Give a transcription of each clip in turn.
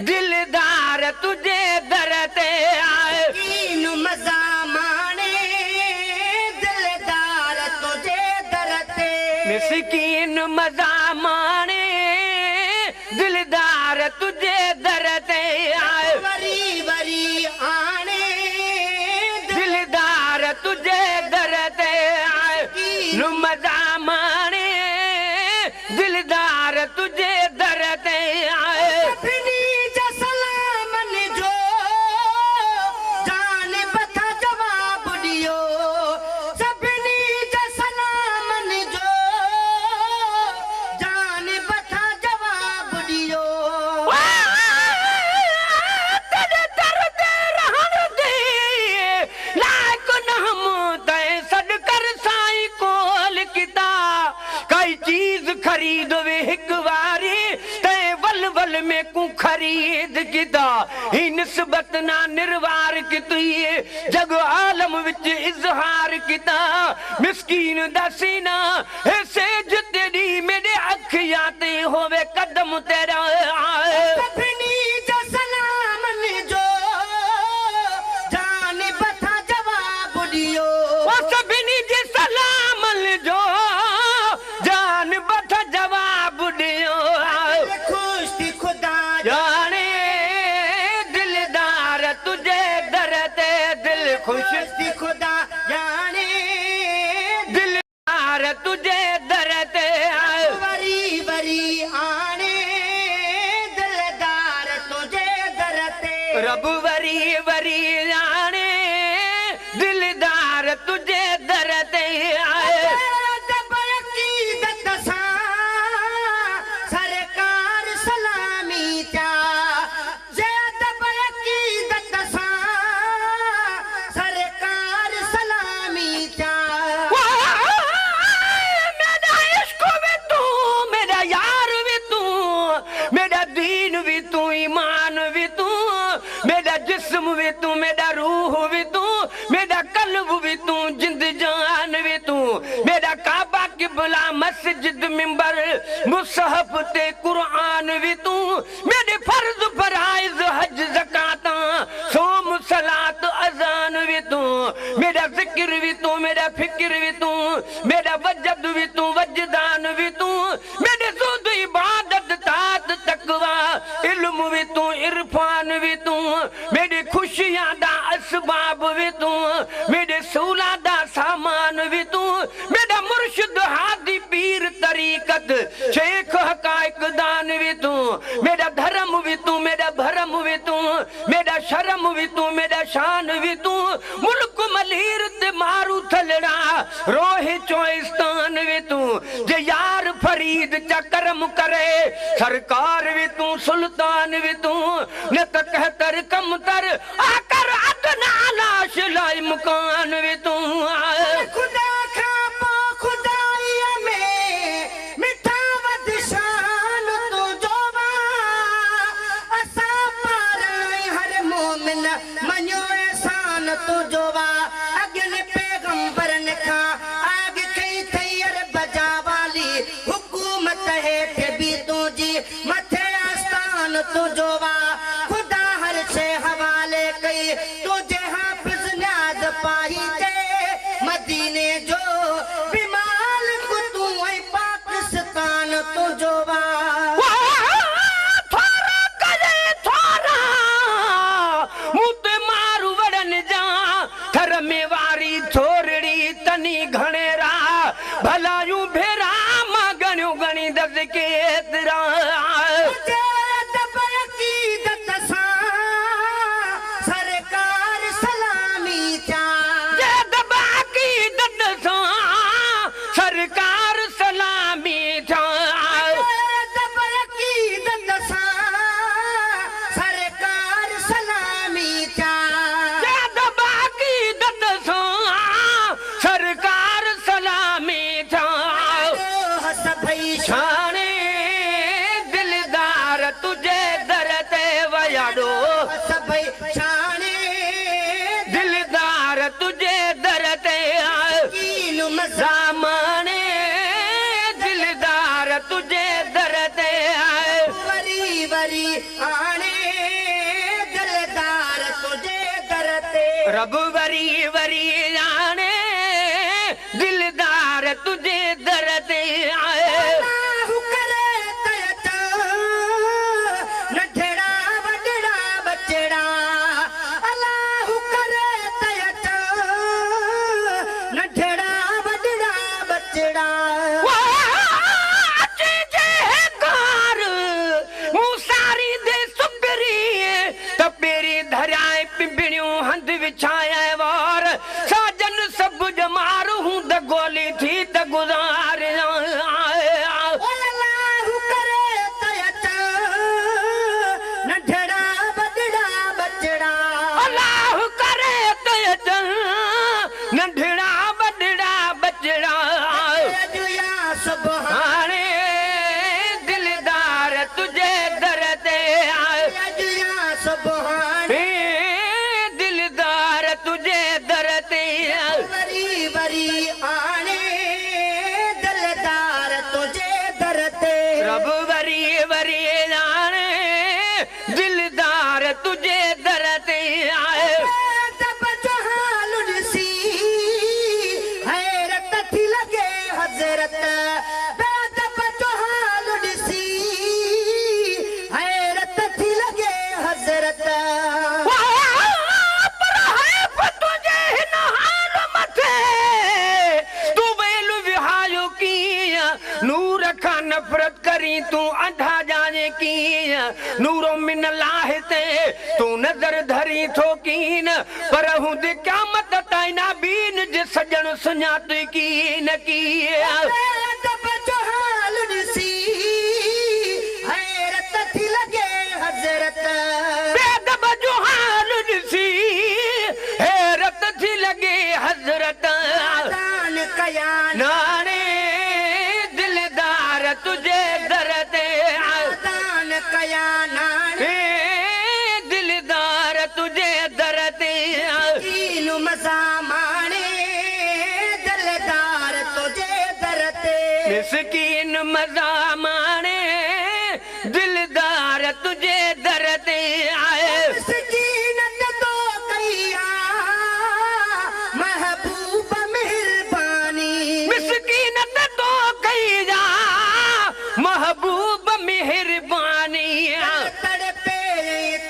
दिलदार तुझे दर ते आए कीन मजा माने दिलदार तुझे दर ते मिस्कीन मजा माने दिलदार तुझे दर ते आए वरी वरी आने दिलदार तुझे दर ते आए नु मजा माने दिलदार तुझे दर ते आए सभिनी जा सलामन जो जान बथा जवाब दियो सभिनी जा सलामन जो जान बथा जवाब दियो तेरे दर ते रहण दे लायक न हम तै सद कर साईं कोल किता कई चीज खरीद वे हिक वारी तै वल वल में को खरीद किता ही निस्बत ना निर्वार किती जग आलम विच इजहार किता मिस्कीन दा सीना हे सेज तेरी मेरे अखियां ते होवे कदम तेरा आए सभिनी जा सलामन जो जान बथा जवाब दियो ओ सभिनी जे सलाम जो जान बथ जवाब दियो खुश थी खुदा जाने दिलदार तुझे दर ते दिल खुश थी खुदा जाने दिलदार तुझे दर ते आए वरी वरी आने दिलदार तुझे दर ते रब वरी वरी जाने दिलदार तुझे दर ते आए सरकार सलामी चा सरकार सलामी चा मेरा इश्क भी तू मेरा यार भी तू मेरा दीन भी तू ईमान भी तू मेरा जिस्म भी तू मेरा रूह भी तू मेरा कल्ब भी तू जिंद जान भी तू मेरा काबा किबला मस्जिद मिंबर मुसहफ ते कुरान भी तू मेरे फर्ज फराइज हज ज़काता सोम सलात अजान भी तू मेरा जिक्र भी तू मेरा फिक्र भी तू मेरा वजद भी तू वजदान भी तू मेरे सुध इबादत तात तकवा इल्म भी तू इरफान भी तू मेरी खुशियां दा असबाब भी तू मेरे सूला दा सामान भी तू मेरा मुर्शिद हादी पीर तरीकत शेख हकायक दान भी तू मेरा धर्म भी तू मेरा भरम भी तू मेरा शर्म भी तू मेरा शान भी तू मुल्क मलीर ते मारू थलड़ा रोहे चोइस्तान भी तू जे यार फरीद चा करम करे सरकार भी तू सुल्तान भी तू न त कहतर कम तर आकर अदना लाश लाई मकान भी तू खुदा खापो खुदाईअ में मिठा वध शान तू जोवा असां पारां हर मोमिन मञो एहसान तू जोवा अॻिले पैगंबरनि खां आग कई थई अरब जा वाली हुकूमत हेठि बि तुंहिंजी मथे आस्थान तू जोवा खुदा हर शइ हवाले कई तुंहिंजे हाफ़िज़ न्याज़ पाई ते मदीने जो बिमाल को तू ऐं पाकिस्तान तू जोवा थोरा करे थोरा मुते मारू वड़न जा थर में वारी छोरड़ी तनी घणेरा भलायूं भेरा मां गणियूं गणी दस केतरा सरकार सलामी चा सरकार सलामी था सरकार सलामी चा बाकी दद सरकार सलामी था सभई शाने दिलदार तुझे दर ते वयाडो सभई शाने दिलदार तुझे दर ते कीन सामने दिलदार तुझे दर ते वरी वरी आने रब वरी वरी जाने दिलदार तुझे दर्द आए अल्लाह करे तयता नढड़ा वडड़ा बचड़ा अल्लाह करे तयता नढड़ा वडड़ा बचड़ा विछाया वार साजन सब जमार हूं द गोली थी त गुजार अल्लाह करे तयता नढड़ा वडड़ा बचड़ा अल्लाह करे तयता नढड़ा वडड़ा बचड़ा या सुभान हाणे दिलदार तुझे दर्द आए या सुभान दिलदार तुझे दर्द वरी वरी आने दिलदार तुझे दरते रब वरी वरी जाने दिलदार तुझे दर्द आए तब जहाल सी हैरत थी लगे हजरत तब जहाल सी हैरत थी लगे हजरत नूर खा नफरत करी तू अंधा जाने की नूरो मिन लाहे ते तू नजर धरी थोकीन पर हूं दे क़यामत ताईं ना बीन जे सजण सुञात कीन की तब जहाल सी हैरत थी लगे हजरत बेदब जो हाल ॾिसी हैरत थी लगे हज़रत दान कया नाणे दिलदार तुझे दर्द दान कया नाने दिलदार तुझे दर्द कीनु मसा माने दिलदार तुझे दरते मिस्कीन मज़ा माणे दिलदार तुझे दर्द आए सकीनत तो कया महबूब मेहरबानी मिस्कीनत तो कई जा महबूब मेहरबानी तड़पे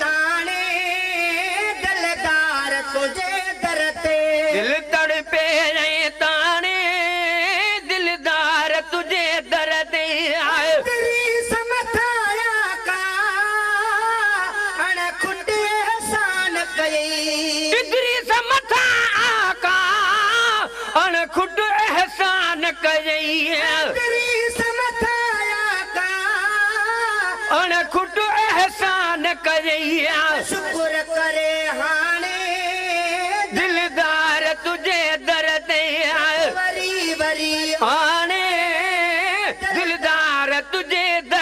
ताने दिलदार तुझे दरते दिल तड़पे ताने दिलदार तुझे दर्द आए तेरी समथाया का अणखुट एहसान कई इदरी समथा आका अणखुट एहसान कई तेरी समथाया का अणखुट एहसान कई शुक्र करे हाने दिलदार तुझे दर्द आए वरी वरी आने दिलदार तुझे दर्द